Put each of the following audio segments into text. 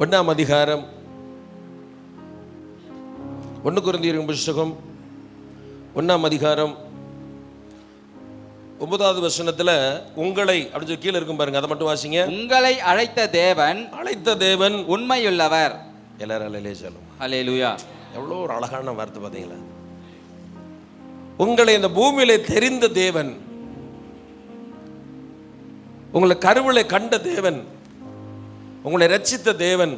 1ஆம் அதிகாரம் 1 கொரிந்தியர் புத்தகம் 1ஆம் அதிகாரம் 9வது வசனத்துல உங்களை அப்படின்னு சொல்லி கீழே இருக்கும் பாருங்க, அதை மட்டும் வாசிங்க. உங்களை அழைத்த தேவன் உண்மையுள்ளவர். எல்லாரும் அல்லேலூயா சொல்லுங்க. அல்லேலூயா. எவ்வளோ ஒரு அழகான வார்த்தை பார்த்தீங்களா? உங்களை இந்த பூமியிலே தெரிந்த தேவன், உங்களை கருவிலே கண்ட தேவன், உங்களை ரட்சித்த தேவன்,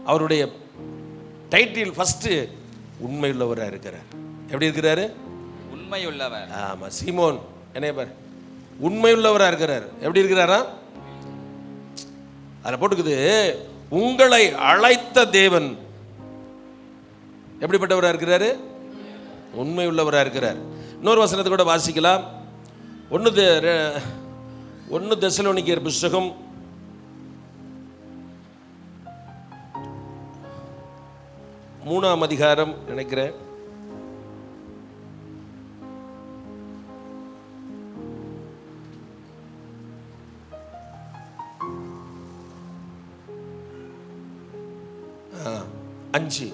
அவருடைய டைட்டில் ஃபர்ஸ்ட் உண்மையுள்ளவராக இருக்கிறார். எப்படி இருக்கிறாரு? உண்மையுள்ளவர். ஆமா, சீமோன் என்னையவர் உண்மையுள்ளவராக இருக்கிறார். எப்படி இருக்கிறாரா? அதில் போட்டுக்குது, உங்களை அழைத்த தேவன் எப்படிப்பட்டவராக இருக்கிறாரு? உண்மையுள்ளவராக இருக்கிறார். இன்னொரு வசனத்தை கூட வாசிக்கலாம். 1 தெசலோனிக்கேயர் புத்தகம் 3ஆம் அதிகாரம் நினைக்கிறேன். அஞ்சு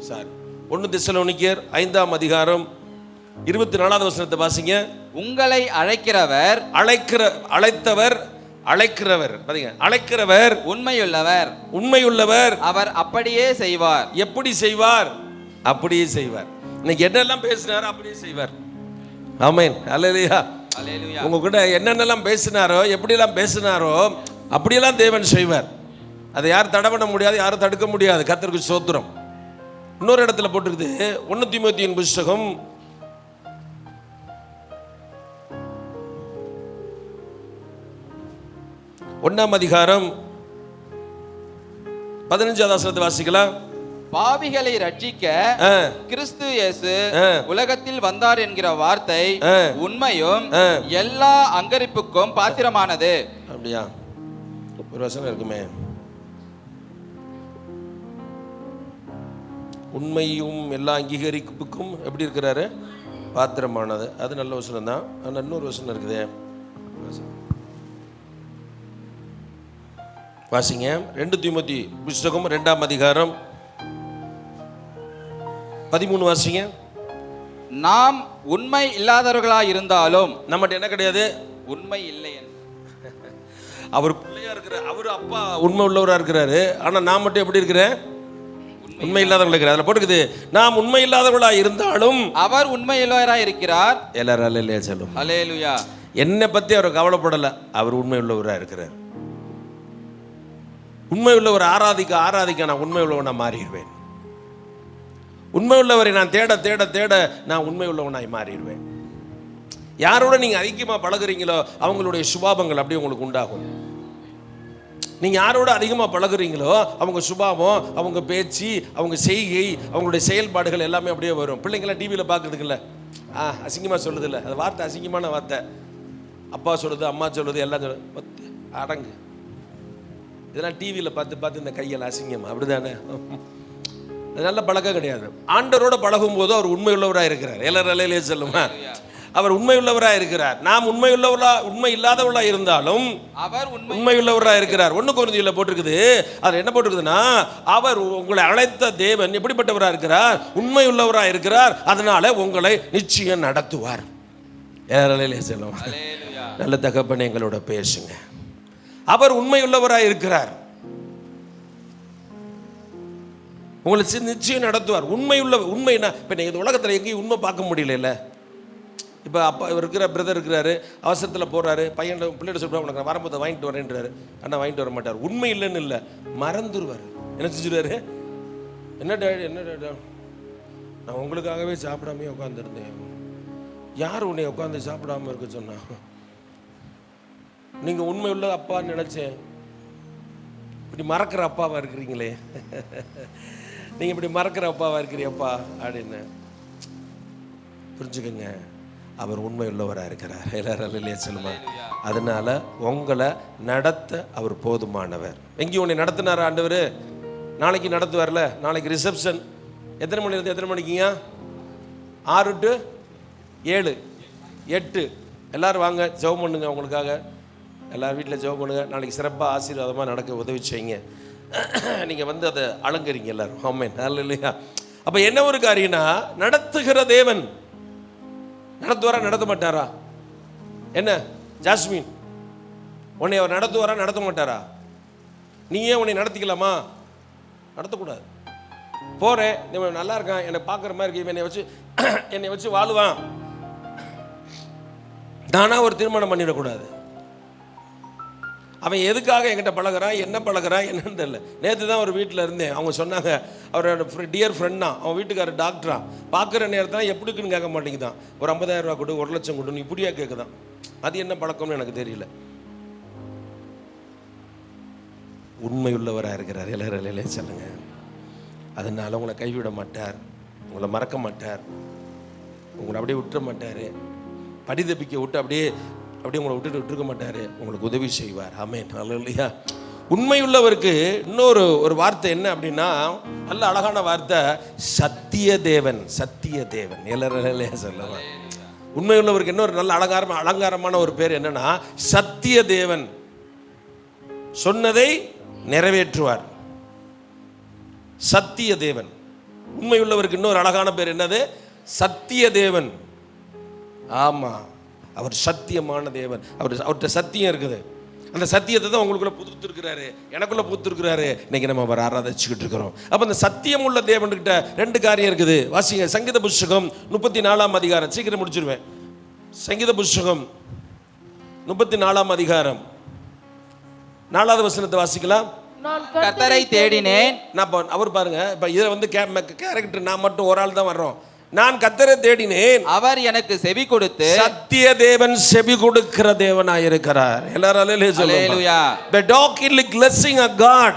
1 தெசலோனிக்கேயர் 5ஆம் அதிகாரம் 24வது வசனத்தை வாசிங்க. உங்களை அழைக்கிறவர் பாத்தீங்க, அழைக்கிறவர் உண்மையுள்ளவர். அவர் அப்படியே செய்வார். எப்படி செய்வார்? அப்படியே செய்வார். இன்னைக்கு என்னெல்லாம் பேசினாரோ அப்படியே செய்வார். ஆமென். அல்லேலூயா. அல்லேலூயா. உங்க கூட என்னென்னலாம் பேசினாரோ, எப்படியெல்லாம் பேசினாரோ அப்படியெல்லாம் தேவன் செய்வார். அதை யாரும் தடை பண்ண முடியாது, யாரும் தடுக்க முடியாது. கர்த்தருக்கு ஸ்தோத்திரம். இன்னொரு இடத்துல போட்டிருக்குது, 1 தீமோத்தேயுவின் புத்தகம் 1ஆம் அதிகாரம் 15வது வசனத்தை வாசிக்கலாம். பாவிகளை ரட்சிக்க கிறிஸ்து இயேசு உலகத்தில் வந்தார் என்கிற வார்த்தை உண்மையும் எல்லா அங்கரிப்புக்கும் பாத்திரமானது. அப்படியா? ஒரு வசனம் இருக்குமே, உண்மையும் எல்லா அங்கீகரிப்புக்கும் எப்படி இருக்கிறாரு? பாத்திரமானது. அது நல்ல வசனம் தான். ஆனால் இன்னொரு வசனம் இருக்குது, வாசிங்க. 2 தீமோத்தி புத்தகம் 2ஆம் அதிகாரம் 13 வாசிங்க. நாம் உண்மை இல்லாதவர்களா இருந்தாலும் நம்மகிட்ட என்ன கிடையாது? உண்மை இல்லை. அவர் பிள்ளையா இருக்கிற, அவர் அப்பா உண்மை உள்ளவராக இருக்கிறாரு. ஆனால் நான் மட்டும் எப்படி இருக்கிறேன்? உண்மை இல்லாதவர்கள் இருக்கிறார். அதில் போட்டுக்குது, நாம் உண்மை இல்லாதவர்களா இருந்தாலும் அவர் உண்மையுள்ளவராக இருக்கிறார். எல்லாரும் அல்லேலூயா சொல்லும். அல்லேலூயா. என்னை பற்றி அவர் கவலைப்படலை, அவர் உண்மை உள்ளவராக இருக்கிறார். உண்மை உள்ளவர் ஆராதிக்க நான் உண்மை உள்ளவனா மாறிடுவேன். உண்மை உள்ளவரை நான் தேட நான் உண்மை உள்ளவனாய் மாறிடுவேன். யாரோட நீங்கள் அதிகமாக பழகுறீங்களோ அவங்களுடைய சுபாவங்கள் அப்படியே உங்களுக்கு உண்டாகும். நீங்கள் யாரோட அதிகமாக பழகுறீங்களோ அவங்க சுபாவம், அவங்க பேச்சு, அவங்க செய்கை, அவங்களுடைய செயல்பாடுகள் எல்லாமே அப்படியே வரும். பிள்ளைங்களாம் டிவியில் பார்க்குறதுக்குல்ல, அசிங்கமாக சொல்லுதில்ல, அது வார்த்தை அசிங்கமான வார்த்தை. அப்பா சொல்லுது, அம்மா சொல்லுது, எல்லாம் சொல்லுது, அடங்கு. இதெல்லாம் டிவியில் பார்த்து இந்த கையெல்லாம் அசிங்கமா, அப்படிதானே? அது நல்ல பழக்கம் கிடையாது. ஆண்டவரோட பழகும் போது அவர் உண்மையுள்ளவராக இருக்கிறார். எல்லாரும் அல்லேலூயா சொல்லுமா? அவர் உண்மையுள்ளவராக இருக்கிறார். நாம் உண்மை இல்லாதவர்களா இருந்தாலும் அவர் உண்மையுள்ளவராக இருக்கிறார். 1 கொரிந்தியர்ல போட்டிருக்குது, அது என்ன போட்டிருக்குதுன்னா, அவர் உங்களை அழைத்த தேவன் எப்படிப்பட்டவராக இருக்கிறார்? உண்மையுள்ளவராக இருக்கிறார். அதனால உங்களை நிச்சயம் நடத்துவார். சொல்லுவாங்க. நல்ல தகப்பனே, எங்களோட பேசுங்க. அவர் உண்மையுள்ளவராக இருக்கிறார், உங்களை நிச்சயம் நடத்துவார். உண்மைனா இப்போ நீங்கள் இந்த உலகத்தில் எங்கேயும் உண்மை பார்க்க முடியல. இப்போ அப்பா இவர் இருக்கிற பிரதர் இருக்கிறாரு, அவசரத்தில் போகிறாரு, பிள்ளைகிட்ட சொல்கிறார், உனக்கு வரும்போது வாங்கிட்டு வரேன்றாரு. ஆனால் வாங்கிட்டு வர மாட்டார். உண்மை இல்லைன்னு இல்லை, மறந்துடுவார். என்ன செஞ்சுருவாரு? என்ன டேடி நான் உங்களுக்காகவே சாப்பிடாமே உட்காந்துருந்தேன். யார் உன்னை உட்காந்து சாப்பிடாம இருக்க சொன்னா? நீங்கள் உண்மை உள்ள அப்பான்னு நினச்சேன். இப்படி மறக்கிற அப்பாவாக இருக்கிறீங்களே, நீங்கள் இப்படி மறக்கிற அப்பாவாக இருக்கிறியப்பா அப்படின்னு புரிஞ்சுக்கங்க. அவர் உண்மை உள்ளவராக இருக்கிறார். எல்லாரும் இல்லையா சொல்லுமா? அதனால உங்களை நடத்த அவர் போதுமானவர். எங்கேயும் உன்னை நடத்தினார் ஆண்டவர், நாளைக்கு நடத்துவார்ல. நாளைக்கு ரிசப்ஷன் எத்தனை மணிலேருந்து எத்தனை மணிக்குங்க? 6 to 7 8 எல்லோரும் வாங்க, ஜெபம் பண்ணுங்க. அவங்களுக்காக எல்லோரும் வீட்டில் ஜெபம் பண்ணுங்க. நாளைக்கு சிறப்பாக ஆசீர்வாதமாக நடக்க உதவி செய்யுங்க. நீங்கள் வந்து அதை அலங்கரிங்க எல்லாரும். ஆமென், அல்லேலூயா. அப்போ என்ன ஒரு காரியம்னா, நடத்துகிற தேவன் நடத்துவாரா நடத்த மாட்டாரா? என்ன ஜாஸ்மின், உன்னை அவர் நடத்துவாரா நடத்த மாட்டாரா? நீயே உன்னை நடத்திக்கலாமா? நடத்தக்கூடாது. போகிறேன், இவன் நல்லா இருக்கான், என்னை பார்க்குற மாதிரி இருக்கு, என்னை வச்சு வாழுவான், நானாக ஒரு தீர்மானம் பண்ணிடக்கூடாது. அவன் எதுக்காக என்கிட்ட பழகிறான், என்ன பழகிறான் என்னன்னு தெரியல. நேற்று தான் ஒரு வீட்டில் இருந்தேன், அவங்க சொன்னாங்க அவரோட டியர் ஃப்ரெண்ட் தான், அவன் வீட்டுக்காரர் டாக்டரா, பார்க்குற நேரத்தில் எப்படிக்குன்னு கேட்க மாட்டேங்குதான், ஒரு 50,000 ரூபா கொடு, 1 லட்சம் கொடுன்னு இப்படியா கேட்குதான். அது என்ன பழக்கம்னு எனக்கு தெரியல. உண்மையுள்ளவராக இருக்கிறார், எல்லாரும் சொல்லுங்க. அதனால உங்களை கைவிட மாட்டார், உங்களை மறக்க மாட்டார், உங்களை அப்படியே விட்டுற மாட்டார், படிதப்பிக்க விட்டு அப்படியே உங்களை விட்டுருக்க மாட்டார், உங்களுக்கு உதவி செய்வார். ஆமென், அல்லேலூயா. உண்மையுள்ளவருக்கு இன்னொரு வார்த்தை என்ன அப்படின்னா, நல்ல அழகான வார்த்தை, சத்திய தேவன். சத்திய தேவன் எல்லாரும் சொல்லுவாங்க. உண்மையுள்ளவருக்கு இன்னொரு நல்ல அலங்காரமான ஒரு பேர் என்னன்னா, சத்திய தேவன். சொன்னதை நிறைவேற்றுவார். சத்திய தேவன். உண்மையுள்ளவருக்கு இன்னொரு அழகான பேர் என்னது? சத்திய தேவன். ஆமா, அவர் சத்தியமான தேவன். அவர்கிட்ட சத்தியம் இருக்குது. அந்த சத்தியத்தை தான் உங்களுக்குள்ள புதுத்திருக்கிறாரு, எனக்குள்ள புதுத்திருக்கிறாரு. இன்னைக்கு நம்ம அவர் ஆராதிச்சுக்கிட்டு இருக்கிறோம். அப்ப அந்த சத்தியம் உள்ள தேவன்கிட்ட 2 காரியம் இருக்குது. வாசிங்க சங்கீத புஸ்தகம் 34ஆம் அதிகாரம். சீக்கிரம் முடிச்சிருவேன். சங்கீத புஸ்தகம் 34ஆம் அதிகாரம் 4வது வசனத்தை வாசிக்கலாம். கர்த்தரை தேடினேன். நான் அவர் பாருங்க, இப்ப இதை வந்து கேரக்டர் நான் மட்டும் ஒரு ஆள் தான் வர்றோம். நான் கர்த்தரை தேடினேன், அவர் எனக்கு செவி கொடுத்து. சத்திய தேவன் செவி கொடுக்கிற தேவனாய் இருக்கிறார். எல்லாரும் அல்லேலூயா. The documentary blessing of God.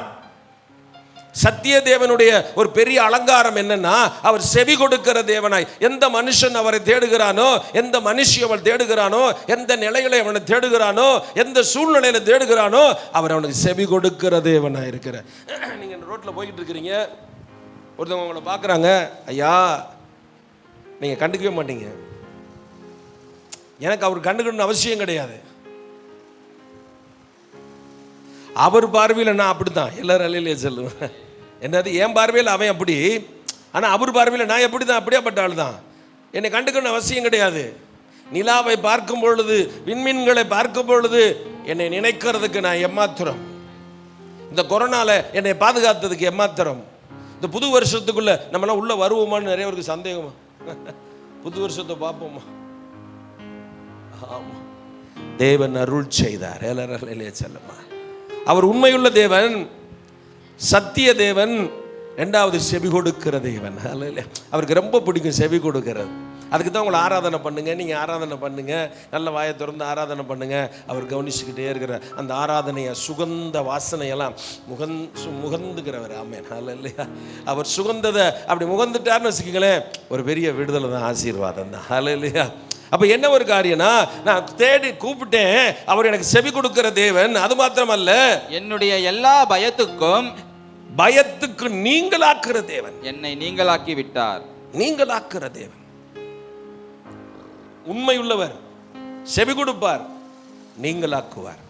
சத்திய தேவனுடைய ஒரு பெரிய அலங்காரம் என்னன்னா, அவர் செவி கொடுக்கிற தேவனாய். எந்த மனுஷன் அவரை தேடுகிறானோ, எந்த மனுஷி அவள் தேடுகிறானோ, எந்த நிலையில அவனை தேடுகிறானோ, எந்த சூழ்நிலையில தேடுகிறானோ, அவர் அவனுக்கு செவி கொடுக்கிற தேவனாய் இருக்கிறார். நீங்க ரோட்ல போய்கிட்டு இருக்கிறீங்க, ஒருத்தவங்க உங்களை பார்க்குறாங்க, ஐயா நீங்க கண்டுக்கவே மாட்டீங்க. எனக்கு அவர் கண்டுக்கணும்னு அவசியம் கிடையாது. அவர் பார்வையில் நான் அப்படித்தான். எல்லாரும் அல்லேலூயா சொல்லுவேன். என்னது, என் பார்வையில் அவன் அப்படி, ஆனால் அவர் பார்வையில் நான் எப்படி தான், அப்படியேப்பட்ட ஆள் தான். என்னை கண்டுக்கணும்னு அவசியம் கிடையாது. நிலாவை பார்க்கும் பொழுது, விண்மீன்களை பார்க்கும் பொழுது என்னை நினைக்கிறதுக்கு நான் எம்மாத்திரம். இந்த கொரோனால என்னை பாதுகாத்ததுக்கு எம்மாத்திரம். இந்த புது வருஷத்துக்குள்ள நம்மளாம் உள்ள வருவோமான்னு நிறைய பேருக்கு சந்தேகமா. புது வருஷத்தை பார்ப்போமா? ஆமா, தேவன் அருள் செய்தார். எல்லாரும் செல்லமா. அவர் உண்மையுள்ள தேவன், சத்திய தேவன், 2வது செவி கொடுக்கிற தேவன். அவருக்கு ரொம்ப பிடிக்கும் செவி கொடுக்கிறது. அதுக்கு தான் உங்களை ஆராதனை பண்ணுங்க, நீங்கள் ஆராதனை பண்ணுங்க, நல்ல வாயை திறந்து ஆராதனை பண்ணுங்க. அவர் கவனிச்சுக்கிட்டே இருக்கிற அந்த ஆராதனையை, சுகந்த வாசனையெல்லாம் முகந்துக்கிறவர். ஆமென், ஹல்லேலூயா. அவர் சுகந்ததை அப்படி முகந்துட்டார்னு வச்சுக்கோங்களேன், ஒரு பெரிய விடுதலை தான், ஆசீர்வாதம் தான். ஹல்லேலூயா. அப்ப என்ன ஒரு காரியம்னா, நான் தேடி கூப்பிட்டேன், அவர் எனக்கு செவி கொடுக்கிற தேவன். அது மாத்திரமல்ல, என்னுடைய எல்லா பயத்துக்கு நீங்களாக்குற தேவன். என்னை நீங்களாக்கி விட்டார். நீங்களாக்குற தேவன். உண்மையுள்ளவர், செவி கொடுப்பார், நீங்களாக்குவார்.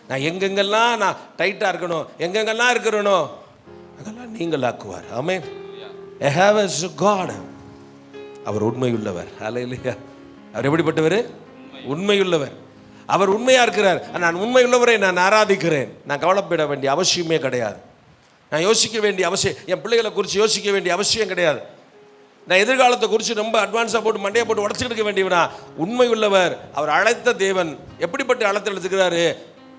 நான் எங்கெங்கெல்லாம் நான் டைட்டா இருக்கணும், எங்கெங்கெல்லாம் இருக்கிறனோ அதெல்லாம் நீங்களாக்குவார். ஆமென். I have a God. அவர் உண்மையுள்ளவர். ஹல்லேலூயா. அவர் எப்படிப்பட்டவர்? உண்மையுள்ளவர். அவர் உண்மையா இருக்கிறார். நான் உண்மையுள்ளவரை நான் ஆராதிக்கிறேன். நான் கவலைப்பட வேண்டிய அவசியமே கிடையாது. நான் யோசிக்க வேண்டிய அவசியம், என் பிள்ளைகளை குறித்து யோசிக்க வேண்டிய அவசியம் கிடையாது. நான் எதிர்காலத்தை குறித்து ரொம்ப அட்வான்ஸாக போட்டு மண்டையை போட்டு உடச்சிக்கிட்டு இருக்க வேண்டியவனா? உண்மையுள்ளவர். அவர் அழைத்த தேவன். எப்படிப்பட்ட அழைத்து எடுத்துக்கிறாரு?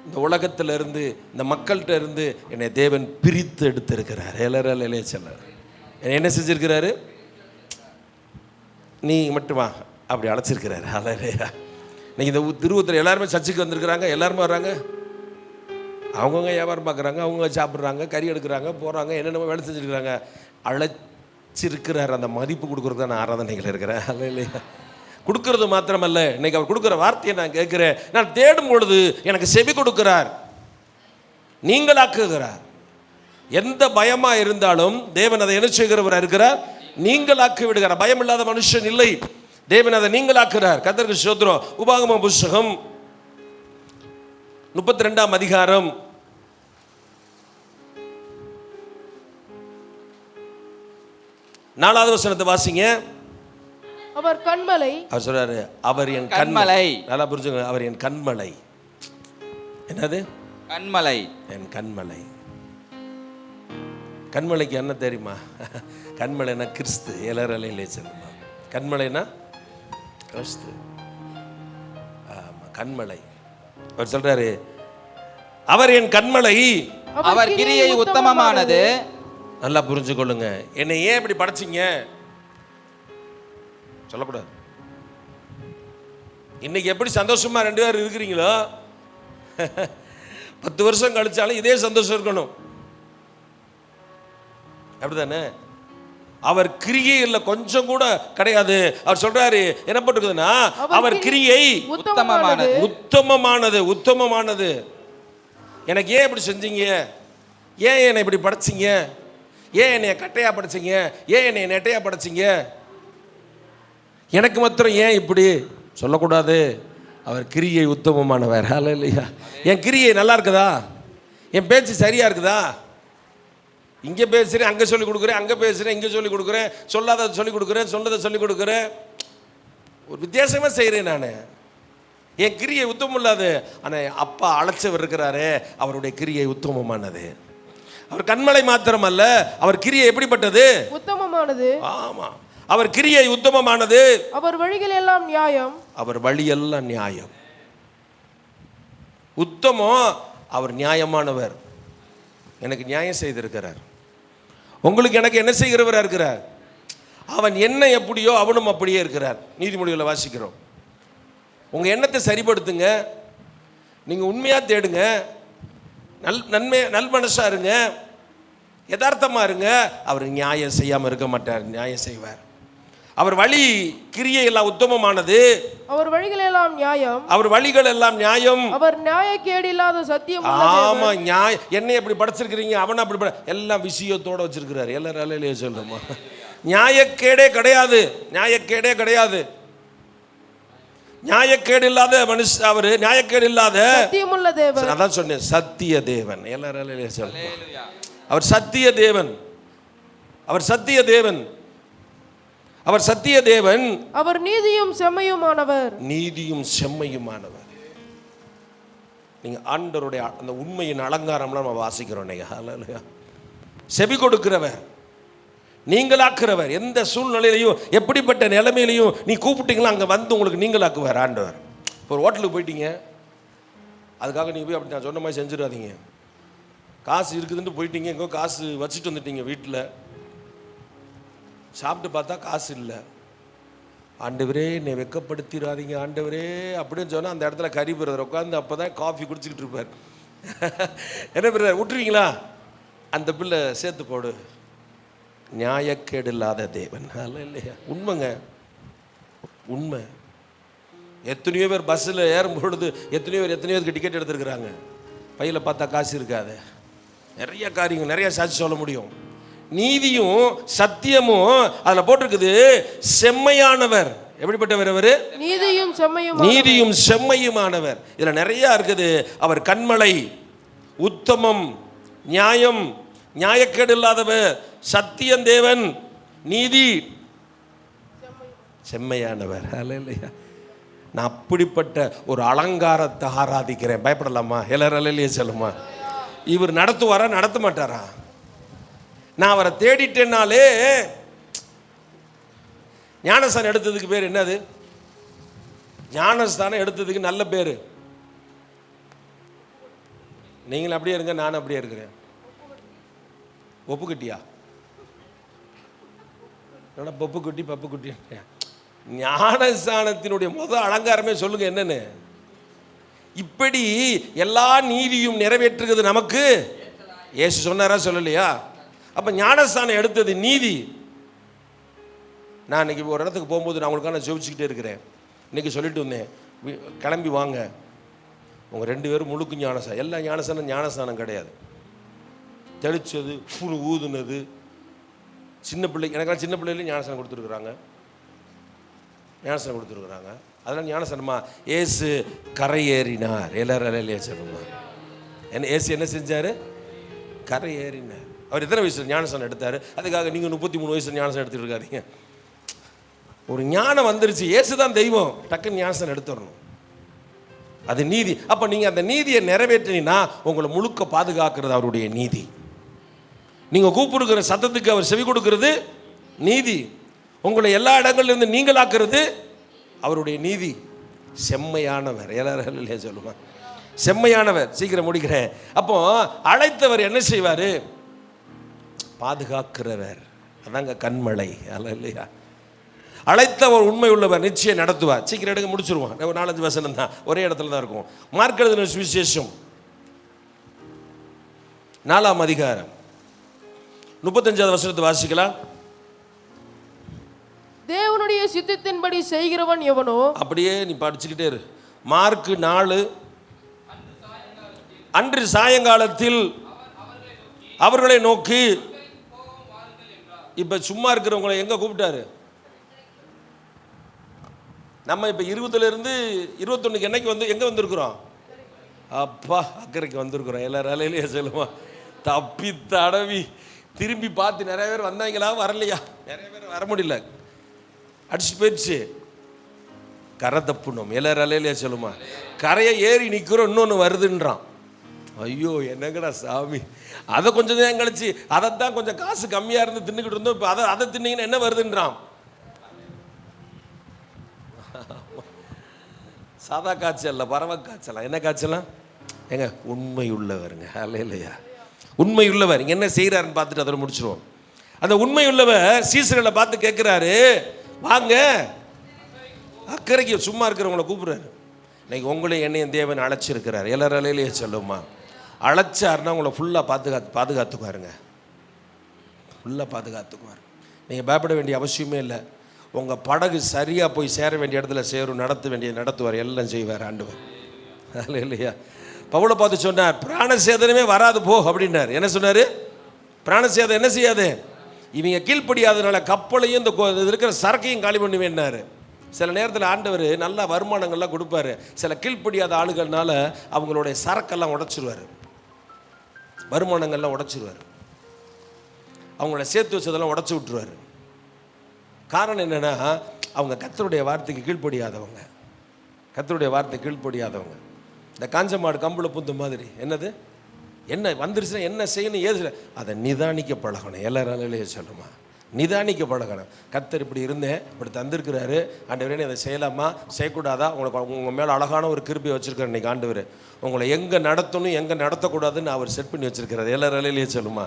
இந்த உலகத்தில் இருந்து, இந்த மக்கள்கிட்ட இருந்து என்னை தேவன் பிரித்து எடுத்திருக்கிறார். எல்லாரும் சொன்னார். என்ன செஞ்சிருக்கிறாரு? நீ மட்டும் வா அப்படி அழைச்சிருக்கிறாரு. அல்லேலூயா. இன்னைக்கு இந்த திருவூத்தில் எல்லாருமே சர்ச்சுக்கு வந்திருக்கிறாங்க, எல்லாருமே வர்றாங்க. அவங்கவுங்க வியாபாரம் பார்க்குறாங்க, அவங்க சாப்பிட்றாங்க, கறி எடுக்கிறாங்க, போகிறாங்க, என்னென்ன வேலை செஞ்சுருக்கிறாங்க. அழைச்சிருக்கிறார். அந்த மதிப்பு கொடுக்குறது தான் நான் ஆராதனைகள் இருக்கிறேன். அல்லேலூயா. கொடுக்கறது மாத்திரமல்ல, இன்னைக்கு அவர் கொடுக்குற வார்த்தையை நான் கேட்குறேன். நான் தேடும் பொழுது எனக்கு செவி கொடுக்கிறார், நீங்களாக்குகிறார். எந்த பயமா இருந்தாலும் தேவன் அதை என்ன செய்கிறவராக இருக்கிறார்? நீங்களாக்கி விடுகிறார். பயம் இல்லாத மனுஷன் இல்லை. தேவன் அதை நீங்களாக்குறார். கர்த்தருக்கு ஸ்தோத்திரம். உபாகமம் புஸ்தகம் 32ஆம் அதிகாரம் 4வது வசனத்தை வாசிங்க. அவர் கண்மலை. அவர் சொல்றாரு, அவர் என் கண்மலை. நல்லா புரிஞ்சுங்க, அவர் என் கண்மலை. என்னது? கண்மலை. என் கண்மலை. கண்மலைக்கு என்ன தெரியுமா? கண்மலைனா கிறிஸ்து. இளரலையிலே சொல்லுமா, கண்மலைனா கிறிஸ்து. ஆமா, கண்மலை. அவர் சொல்றாரு, அவர் என் கண்மலை, அவர் கிரியை உத்தமமானது. நல்லா புரிஞ்சுக்கொள்ளுங்க. என்னை ஏன் இப்படி படைச்சிங்க சொல்லக்கூடாது. இன்னைக்கு எப்படி சந்தோஷமா 2 பேர் இருக்கிறீங்களோ 10 வருஷம் கழிச்சாலும் இதே சந்தோஷம் இருக்கணும். அப்படிதானே? அவர் கிரியையில் கொஞ்சம் கூட கிடையாது. அவர் சொல்றாரு, என்ன போட்டுக்குதுன்னா, அவர் கிரியை உத்தமமானது. உத்தமமானது. உத்தமமானது. எனக்கு ஏன் இப்படி செஞ்சீங்க? ஏன் என்னை இப்படி படைச்சிங்க? ஏன் என்னை கட்டையா படைச்சிங்க? ஏன் என்னை நெட்டையா படைச்சிங்க? எனக்கு மாத்திரம் ஏன் இப்படி சொல்லக்கூடாது? அவர் கிரியை உத்தமமானவர். ஹல்லேலூயா. என் கிரியை நல்லா இருக்குதா? என் பேச்சு சரியா இருக்குதா? இங்கே பேசுகிறேன், அங்கே சொல்லிக் கொடுக்குறேன், அங்கே பேசுகிறேன், இங்கே சொல்லிக் கொடுக்குறேன், சொல்லாத சொல்லிக் கொடுக்குறேன், சொன்னதை சொல்லிக் கொடுக்குறேன், ஒரு வித்தியாசமாக செய்கிறேன் நான். என் கிரியை உத்தமம் இல்லாது. ஆனால் அப்பா அழைச்சவர் இருக்கிறாரு, அவருடைய கிரியை உத்தமமானது. அவர் கண்மலை மாத்திரம் அல்ல, அவர் கிரியை எப்படிப்பட்டது? உத்தமமானது. ஆமா, அவர் கிரியை உத்தமமானது. அவர் வழிகள் எல்லாம் நியாயம். அவர் வழியெல்லாம் நியாயம். உத்தமம். அவர் நியாயமானவர். எனக்கு நியாயம் செய்திருக்கிறார். உங்களுக்கு எனக்கு என்ன செய்கிறவரா இருக்கிறார்? அவன் என்ன எப்படியோ அவனும் அப்படியே இருக்கிறார். நீதிமொழிகளை வாசிக்கிறோம். உங்க எண்ணத்தை சரிப்படுத்துங்க. நீங்க உண்மையா தேடுங்க. நல் மனசா இருங்க. யதார்த்தமா இருங்க. அவர் நியாயம் செய்யாம இருக்க மாட்டார், நியாயம் செய்வார். அவர் வழி கிரியை எல்லாம் உத்தமமானது. அவர் வழிகள் எல்லாம் நியாயம். அவர் வழிகள் எல்லாம் நியாயம். அவர் நியாயக்கேடு இல்லாத சத்தியம். ஆமா, என்னை எப்படி படைச்சிருக்கிறீங்க, அவன் அப்படி எல்லாம் விஷயத்தோட வச்சிருக்கிறார். எல்லாரும் அலையிலேயே சொல்லுமா, நியாயக்கேடே கிடையாது. நியாயக்கேடே கிடையாது. நியாயக்கேடு இல்லாத மனுஷன் அவர். நியாயக்கேடு இல்லாத சத்தியமுள்ள தேவன். அதான் சொன்னேன், சத்திய தேவன். எல்லாரும் அலையிலேயே சொல்லுமா, அவர் சத்திய தேவன். அவர் சத்திய தேவன். அவர் சத்திய தேவன். அவர் நீதியும் செம்மையுமானவர். நீதியும் செம்மையுமானவர். நீங்க ஆண்டவருடைய அந்த உண்மையின் அலங்காரம்லாம் நம்ம வாசிக்கிறோம். ஹல்லேலூயா. செவி கொடுக்கிறவர், நீங்களாக்குறவர். எந்த சூழ்நிலையிலையும் எப்படிப்பட்ட நிலைமையிலையும் நீ கூப்பிட்டீங்களா அங்கே வந்து உங்களுக்கு நீங்களாக்குவார் ஆண்டவர். இப்போ ஒரு ஹோட்டலுக்கு போயிட்டீங்க, அதுக்காக நீங்கள் போய் அப்படி நான் சொன்ன மாதிரி செஞ்சிடாதீங்க. காசு இருக்குதுன்னு போயிட்டீங்க, எங்கோ காசு வச்சுட்டு வந்துட்டீங்க வீட்டில். சாப்பிட்டு பார்த்தா காசு இல்லை. ஆண்டவரே என்னை வெக்கப்படுத்திடாதீங்க ஆண்டவரே அப்படின்னு சொன்னால் அந்த இடத்துல கறி பிரதர் உட்காந்து அப்போ தான் காஃபி குடிச்சிக்கிட்டு இருப்பார். என்ன பிரதர் விட்டுருவீங்களா? அந்த பிள்ளை சேர்த்து போடு. நியாயக்கேடு இல்லாத தேவன். இல்லையா? உண்மைங்க, உண்மை. எத்தனையோ பேர் பஸ்ஸில் ஏறும் பொழுது எத்தனையோ பேருக்கு டிக்கெட் எடுத்துருக்குறாங்க. பையில் பார்த்தா காசு இருக்காது. நிறைய காரியங்கள், நிறைய சாட்சி சொல்ல முடியும். நீதியும் சத்தியமும் அதில் போட்டிருக்குது. செம்மையானவர். எப்படிப்பட்டவர் அவர்? நீதியும் செம்மையும். நீதியும் செம்மையுமானவர். இதில் நிறைய இருக்குது. அவர் கண்மலை, உத்தமம், நியாயம், நியாயக்கேடு இல்லாதவர், சத்தியம் தேவன், நீதி, செம்மையானவர். அல்லேலூயா. நான் அப்படிப்பட்ட ஒரு அலங்காரத்தை ஆராதிக்கிறேன். பயப்படலாமா? எல்லாரும் அல்லேலூயா சொல்லுமா. இவர் நடத்துவாரா, நடத்த மாட்டாரா? நான் அவரை தேடிட்டேனாலே. ஞானஸ்தானம் எடுத்ததுக்கு பேர் என்னது? ஞானஸ்தானம் எடுத்ததுக்கு நல்ல பேர். நீங்களும் அப்படியே இருங்க, நானும் அப்படியே இருக்கிறேன். ஒப்புக்குட்டியா? என்னடா பப்பு குட்டி பப்பு குட்டி? ஞானஸ்தானத்தினுடைய முதல் அலங்காரமே சொல்லுங்க என்னன்னு. இப்படி எல்லா நீதியும் நிறைவேற்றுகிறது நமக்கு. இயேசு சொன்னாரா, சொல்லலையா? அப்போ ஞானஸ்தானம் எடுத்தது நீதி. நான் இன்னைக்கு ஒரு இடத்துக்கு போகும்போது நான் உங்களுக்காக ஜெபிச்சுக்கிட்டே இருக்கிறேன். இன்னைக்கு சொல்லிட்டு வந்தேன், கிளம்பி வாங்க, உங்கள் 2 பேரும் முழுக்கு ஞானஸ்தானம். எல்லா ஞானஸ்தானம் கிடையாது. தெளிச்சது, ஊதுனது, சின்ன பிள்ளை, எனக்கெல்லாம் சின்ன பிள்ளையிலையும் ஞானஸ்தானம் கொடுத்துருக்குறாங்க. அதெல்லாம் ஞானஸ்தானமா? ஏசு கரையேறினார். எல்லாரும் அலையிலேயே சொல்லுமா. ஏசு என்ன செஞ்சார்? கரை ஏறினார். அவர் எத்தனை வயசுல ஞானஸ்நானம் எடுத்தார்? அதுக்காக நீங்கள் 33 வயசுல ஞானஸ்நானம் எடுத்துட்டு இருக்காதீங்க. ஒரு ஞானம் வந்துருச்சு, இயேசு தான் தெய்வம், டக்குன்னு ஞானஸ்நானம் எடுத்துடணும். அது நீதி. அப்போ நீங்கள் அந்த நீதியை நிறைவேற்றினீங்கன்னா உங்களை முழுக்க பாதுகாக்கிறது அவருடைய நீதி. நீங்கள் கூப்பிடுக்கிற சத்தத்துக்கு அவர் செவி கொடுக்கிறது நீதி. உங்களை எல்லா இடங்கள்லேருந்து நீங்களாக்குறது அவருடைய நீதி. செம்மையானவர், எல்லாரும் இல்லையா சொல்லுவாங்க, செம்மையானவர். சீக்கிரம் முடிக்கிறேன். அப்போ அழைத்தவர் என்ன செய்வார்? பாதுகாக்கிறவர். அதாங்க கண்மலை. அல்ல இல்லையா? அழைத்தவர் உண்மை உள்ளவர், நிச்சயம் நடத்துவார். சீக்கிரம் எடுக்க முடிச்சிருவான். ஒரு 4-5 வசனம் தான், ஒரே இடத்துல தான் இருக்கும். மார்க் எழுதின சுவிசேஷம் 4ஆம் அதிகாரம் 35வது வசனத்தை வாசிக்கலாம். தேவனுடைய சித்தத்தின்படி செய்கிறவன் எவனோ. அப்படியே நீ படிச்சுக்கிட்டே இரு. மார்க் 4. அன்று சாயங்காலத்தில் அவர்களை நோக்கி, இப்ப சும்மா இருக்கிறவங்களை எங்க கூப்பிட்டாரு? நம்ம இப்ப 20ல இருந்து 21 என்னைக்கு வந்து எங்க வந்திருக்கிறோம்? அப்பா அக்கறைக்கு வந்திருக்கிறோம். எல்லாரும் அலையிலேயே சொல்லுவோம். தப்பி தடவி திரும்பி பார்த்து நிறைய பேர் வந்தாங்களா? வரலையா? நிறைய பேர் வர முடியல, அடிச்சு போயிடுச்சு. கரை தப்புனோம். எல்லாரும் அலையிலேயே சொல்லுமா. கரையை ஏறி நிற்கிறோம், இன்னொன்று வருதுன்றான். ஐயோ என்னங்கடா சாமி, அதை கொஞ்சம் தான் கழிச்சு அதைத்தான் கொஞ்சம் காசு கம்மியாக இருந்து தின்னுக்கிட்டு இருந்தோம், இப்போ அதை தின்னீங்கன்னா என்ன வருதுன்றான். சாதா காய்ச்சல், பறவை காய்ச்சலாம். என்ன காய்ச்சலாம்? ஏங்க உண்மை உள்ளவருங்க. இல்லையா? உண்மை உள்ளவர் இங்கே என்ன செய்கிறாருன்னு பார்த்துட்டு அதோட முடிச்சிருவோம். அந்த உண்மை உள்ளவர் சீசர்களை பார்த்து கேட்குறாரு, வாங்க அக்கறைக்கு. சும்மா இருக்கிறவங்களை கூப்பிடுறாரு. இன்னைக்கு உங்களையும் என்னையும் தேவன் அழைச்சிருக்கிறார். எல்லாரும் அலையிலேயே சொல்லுமா. அழைச்சாருன்னா உங்களை ஃபுல்லாக பாதுகாத்துக்குவாருங்க. ஃபுல்லாக பாதுகாத்துக்குவார். நீங்கள் பயப்பட வேண்டிய அவசியமே இல்லை. உங்கள் படகு சரியாக போய் சேர வேண்டிய இடத்துல சேரும், நடத்த வேண்டிய நடத்துவார், எல்லாம் செய்வார் ஆண்டவர். இல்லையா? பவுலை பார்த்து சொன்னார், பிராணசேதனமே வராது போ அப்படின்னார். என்ன சொன்னார்? பிராணசேதம் என்ன செய்யாது? இவங்க கீழ்ப்படியாதனால கப்பலையும் இந்த இருக்கிற சரக்கையும் காலி பண்ணுவேன்னாரு. சில நேரத்தில் ஆண்டவர் நல்ல வருமானங்கள்லாம் கொடுப்பாரு. சில கீழ்ப்படியாத ஆளுகள்னால அவங்களுடைய சரக்கெல்லாம் உடைச்சிருவார், வருமானங்கள்லாம் உடைச்சிருவார், அவங்கள சேர்த்து வச்சதெல்லாம் உடச்சி விட்டுருவார். காரணம் என்னென்னா, அவங்க கர்த்தருடைய வார்த்தைக்கு கீழ்ப்படியாதவங்க. கர்த்தருடைய வார்த்தை கீழ்ப்படியாதவங்க. இந்த காஞ்ச மாடு கம்பில் புந்த மாதிரி. என்னது? என்ன வந்துருச்சுன்னா என்ன செய்யணும், ஏது அதை நிதானிக்க பழகணும். எல்லாராலையே சொல்லுமா, நிதானிக்க பழகணும். கர்த்தர் இப்படி இருந்தேன், இப்படி தந்திருக்கிறாரு, ஆண்டவரே அதை செய்யலாமா செய்யக்கூடாதா, உங்களுக்கு உங்கள் மேலே அழகான ஒரு கிருபையை வச்சுருக்காரு இன்றைக்கி ஆண்டவர். உங்களை எங்கே நடத்தணும் எங்கே நடத்தக்கூடாதுன்னு அவர் செட் பண்ணி வச்சுருக்கிறார். எல்லாராலையே சொல்லுமா.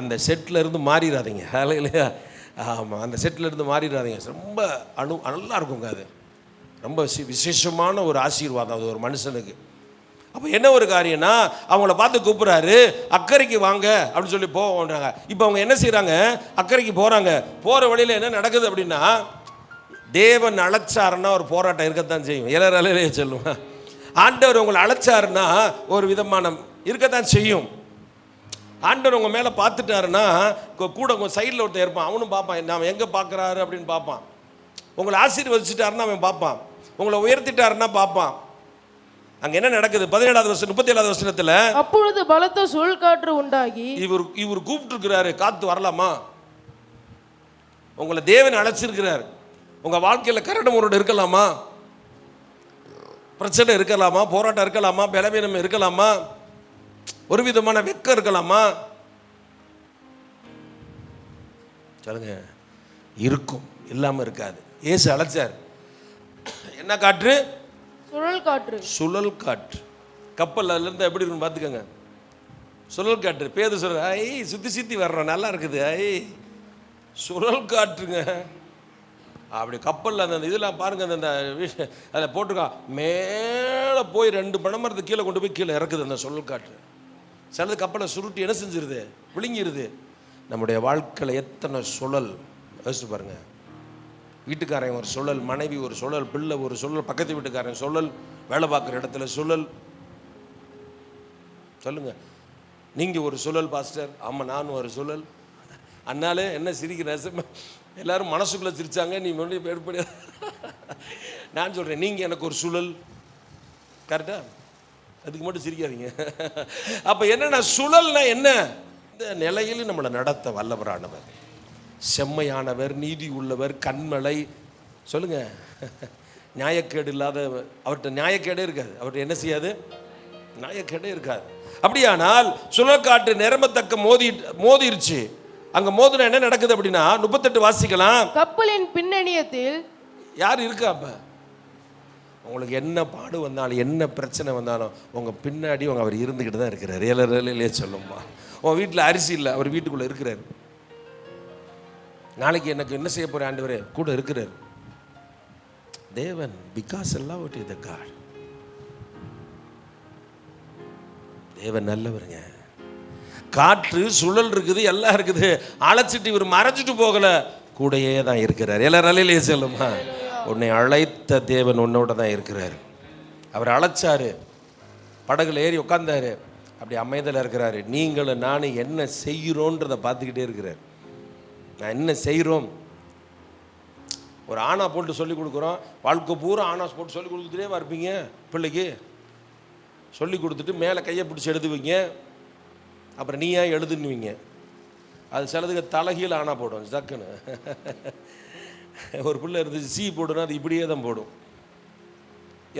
அந்த செட்டில் இருந்து மாறிடாதீங்க. இல்லையா? ஆமாம், அந்த செட்டில் இருந்து மாறிடாதீங்க. ரொம்ப நல்லா இருக்குங்க. அது ரொம்ப விசேஷமான ஒரு ஆசீர்வாதம் அது ஒரு மனுஷனுக்கு. அப்போ என்ன ஒரு காரியம்னா, அவங்கள பார்த்து கூப்பிட்றாரு, அக்கறைக்கு வாங்க அப்படின்னு சொல்லி போவாங்க. இப்போ அவங்க என்ன செய்கிறாங்க? அக்கறைக்கு போகிறாங்க. போகிற வழியில் என்ன நடக்குது அப்படின்னா, தேவன் அழைச்சாருன்னா ஒரு போராட்டம் இருக்கத்தான் செய்யும். எல்லாராலையே சொல்லுவேன். ஆண்டவர் உங்களை அழைச்சாருன்னா ஒரு விதமான இருக்கத்தான் செய்யும். ஆண்டவர் உங்கள் மேலே பார்த்துட்டாருன்னா கூட உங்கள் சைடில் ஒருத்தர் இருப்பான், அவனும் பார்ப்பான், நாம் எங்கே பார்க்குறாரு அப்படின்னு பார்ப்பான். உங்களை ஆசீர்வதிச்சிட்டாருன்னா அவன் பார்ப்பான், உங்களை உயர்த்திட்டாருன்னா பார்ப்பான். அங்கே என்ன நடக்குது? 17வது வசனம் 37வது வசனத்தில், அப்பொழுது பலத்த சுழல் காற்று உண்டாகி. இவர் கூப்பிட்டு இருக்கிறாரு, காத்து வரலாமா? உங்களை தேவன் அழைச்சிருக்கிறார். உங்கள் வாழ்க்கையில் கரடு முரடு இருக்கலாமா, பிரச்சனை இருக்கலாமா, போராட்டம் இருக்கலாமா, பலவீனம் இருக்கலாமா, ஒரு விதமான வெக்கம் இருக்கலாமா? சொல்லுங்க. இருக்கும், இல்லாமல் இருக்காது. ஏசு அழைச்சார். என்ன காற்று? சுழல் காற்று. சுழல் காற்று. கப்பல் அதுலேருந்து எப்படி இருக்குன்னு பார்த்துக்கோங்க. சுழல் காற்று. பேது சொல்ற, ஐ சுற்றி வர்றோம், நல்லா இருக்குது, ஐ சுழல் காற்றுங்க. அப்படி கப்பலில் அந்த இதெல்லாம் பாருங்கள், அந்த அதில் போட்டிருக்கான், மேலே போய் 2 பனைமரத்துக்கு கீழே கொண்டு போய் கீழே இறக்குது அந்த சுழல் காற்று. சிலது கப்பலை சுருட்டி என்ன செஞ்சிருது? விழுங்கிருது. நம்முடைய வாழ்க்கையில் எத்தனை சுழல் யோசிச்சு பாருங்க. வீட்டுக்காரன் ஒரு சுழல், மனைவி ஒரு சுழல், பிள்ளை ஒரு சுழல், பக்கத்து வீட்டுக்காரன் சுழல், வேலை பார்க்குற இடத்துல சுழல். சொல்லுங்க, நீங்கள் ஒரு சுழல் பாஸ்டர். ஆமாம், நானும் ஒரு சுழல். அண்ணாலே என்ன சிரிக்கிற? எல்லாரும் மனசுக்குள்ளே சிரித்தாங்க, நீ மறுபடியும் எடுப்படியா? நான் சொல்கிறேன், நீங்கள் எனக்கு ஒரு சுழல். கரெக்டா? அதுக்கு மட்டும் சிரிக்காதீங்க. அப்போ என்னென்ன சுழல்னா என்ன? இந்த நிலையில் நம்மளை நடத்த வல்லவரானவர், செம்மையானவர், நீதி உள்ளவர், கண்மலை. சொல்லுங்க, நியாயக்கேடு இல்லாத அவர்கிட்ட நியாயக்கேடே இருக்காது. அவர்கிட்ட என்ன செய்யாது? நியாயக்கேடே இருக்காது. அப்படியானால் சுழற்காற்று நிரம்பத்தக்க மோதிருச்சு. அங்க மோதினா என்ன நடக்குது அப்படின்னா 38 வாசிக்கலாம். கப்பலின் பின்னணியத்தில் யார் இருக்கா? அப்ப உங்களுக்கு என்ன பாடு வந்தாலும் என்ன பிரச்சனை வந்தாலும் உங்க பின்னாடி அவர் இருந்துக்கிட்டு தான் இருக்கிறார். ஏழரையிலே சொல்லுமா, உன் வீட்டில் அரிசி இல்லை, அவர் வீட்டுக்குள்ள இருக்கிறார். நாளைக்கு எனக்கு என்ன செய்ய போற ஆண்டவரே கூட இருக்கிறார். தேவன், பிகாஸ் எல்லாம் த காட். தேவன் நல்லவருங்க. காற்று சுழல் இருக்குது, எல்லாம் இருக்குது, அழைச்சிட்டு இவர் மறைச்சிட்டு போகல, கூடையே தான் இருக்கிறார். எல்லாரும் அலையிலே சொல்லுமா, உன்னை அழைத்த தேவன் உன்னோட தான் இருக்கிறார். அவர் அழைச்சாரு, படகுல ஏறி உட்கார்ந்தாரு, அப்படி அமைதல இருக்கிறாரு. நீங்களும் நானும் என்ன செய்கிறோன்றதை பார்த்துக்கிட்டே இருக்கிறார். நான் என்ன செய்கிறோம்? ஒரு ஆணா போட்டு சொல்லி கொடுக்குறோம், வாழ்க்கை பூரா ஆனா போட்டு சொல்லி கொடுத்துட்டே இருப்பீங்க. பிள்ளைக்கு சொல்லி கொடுத்துட்டு மேலே கையை பிடிச்சி எழுதுவீங்க, அப்புறம் நீ ஏன் எழுதுன்னுவீங்க. அது சிலதுக்கு தலைகீழ் ஆனா போடும் டக்குன்னு. ஒரு பிள்ளை இருந்துச்சு, சி போடுனா அது இப்படியே தான் போடும்.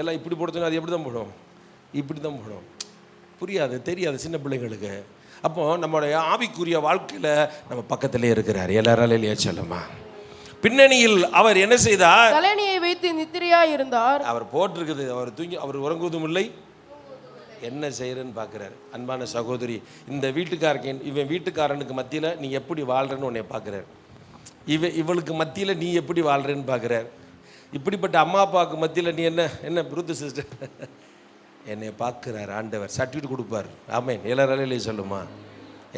எல்லாம் இப்படி போடுச்சுன்னா அது எப்படி தான் போடும்? இப்படி தான் போடும். புரியாது, தெரியாது சின்ன பிள்ளைங்களுக்கு. அப்போ நம்மளுடைய ஆவிக்குரிய வாழ்க்கையில் நம்ம பக்கத்திலே இருக்கிறார். எல்லாராலும் இல்லையா சொல்லுமா. பின்னணியில் அவர் என்ன செய்தார்? தலையணையை வைத்து நித்திரையாய் இருந்தார். அவர் போட்டிருக்குது, அவர் தூங்கி, அவர் உறங்குவதும் இல்லை, என்ன செய்யறன்னு பார்க்குறாரு. அன்பான சகோதரி, இந்த வீட்டுக்காரன், இவன் வீட்டுக்காரனுக்கு மத்தியில் நீ எப்படி வாழ்றன்னு உன்னை பார்க்குறாரு. இவளுக்கு மத்தியில் நீ எப்படி வாழ்றன்னு பார்க்குறாரு. இப்படிப்பட்ட அம்மா அப்பாவுக்கு மத்தியில் நீ என்ன புருத்து சிஸ்டர் என்னை பார்க்குறாரு ஆண்டவர். சர்டிஃபிகேட் கொடுப்பார். ஆமேன். எல்லாராலே சொல்லுமா,